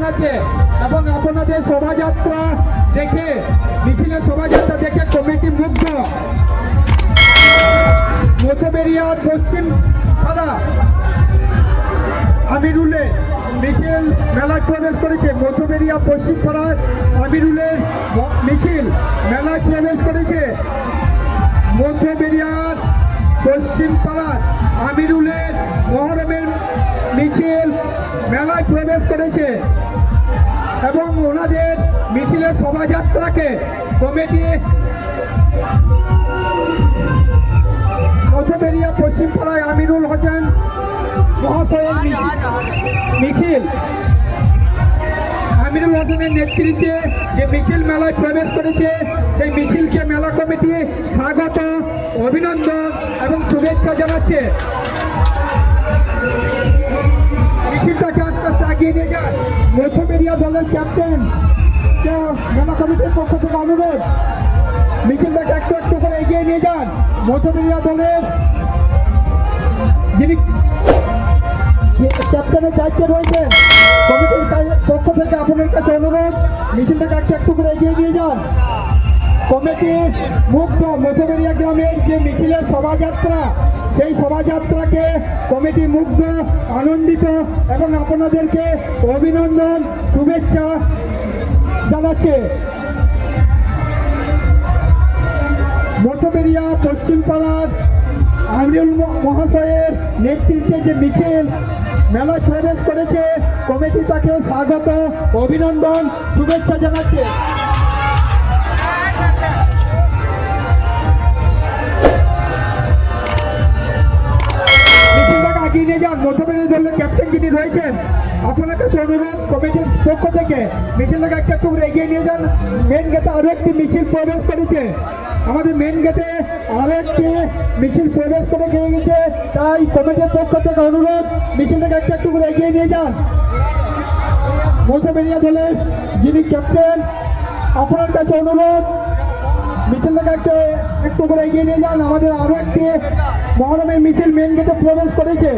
জানাচ্ছে এবং আপনাদের শোভাযাত্রা দেখে, মিছিলের শোভাযাত্রা দেখে কমিটি মুগ্ধ। মধ্যবেরিয়ার পশ্চিম পাড়া আমিরুলের মিছিল মেলায় প্রবেশ করেছে। মধ্যবেরিয়া পশ্চিম পাড়ায় আমিরুলের মিছিল মেলায় প্রবেশ করেছে। মধ্যবেরিয়ার পশ্চিম পাড়ার আমিরুলের মহরমের মিছিল মেলায় প্রবেশ করেছে এবং ওনাদের মিছিলের শোভাযাত্রাকে কমিটি মধ্যবেরিয়া পশ্চিম পাড়ায় আমিরুল হোসেন মহাশয়ের মিছিল আমিরুল হোসেনের নেতৃত্বে যে মিছিল মেলায় প্রবেশ করেছে, সেই মিছিলকে মেলা কমিটি স্বাগত, অভিনন্দন এবং শুভেচ্ছা জানাচ্ছে। মিছিলটাকে আস্তে আস্তে এগিয়ে নিয়ে যায়। মধ্যবেরিয়া দলের ক্যাপ্টেন মেলা কমিটির পক্ষ থেকে অনুরোধ, মিছিলটাকে একটু একটু করে এগিয়ে নিয়ে যান। মধ্যবেরিয়া দলের যিনি ক্যাপ্টেনের দায়িত্বে রয়েছেন, কমিটির পক্ষ থেকে আপনার কাছে অনুরোধ, মিছিলটাকে একটু একটু করে এগিয়ে নিয়ে যান। কমিটি মুগ্ধ। মধ্যবেরিয়া গ্রামের যে মিছিলের শোভাযাত্রা, সেই শোভাযাত্রাকে কমিটি মুগ্ধ, আনন্দিত এবং আপনাদেরকে অভিনন্দন, শুভেচ্ছা জানাচ্ছে। মধ্যবেরিয়া পশ্চিম পাড়ার আমিরুল মহাশয়ের নেতৃত্বে যে মিছিল মেলায় প্রবেশ করেছে, কমিটি তাকে স্বাগত, অভিনন্দন, শুভেচ্ছা জানাচ্ছে। মিছিলটাকে এগিয়ে নিয়ে যান। মধ্যবেরিয়া দলের ক্যাপ্টেন যিনি রয়েছেন, আপনার কাছে অনুরোধ, কমিটির পক্ষ থেকে মিছিলটাকে একটা টুকরো এগিয়ে নিয়ে যান। মেন গেটে আরও একটি মিছিল প্রবেশ করেছে। আমাদের মেন গেটে আরও একটি মিছিল প্রবেশ করে গেছে, তাই কমিটির পক্ষ থেকে অনুরোধ, মিছিলটাকে একটা একটু করে এগিয়ে নিয়ে যান। মধ্যবেরিয়া দলের যিনি ক্যাপ্টেন, আপনার কাছে অনুরোধ, মিছিলটাকে একটু করে এগিয়ে নিয়ে যান। আমাদের আরও একটি মহরমের মিছিল মেন গেটে প্রবেশ করেছে।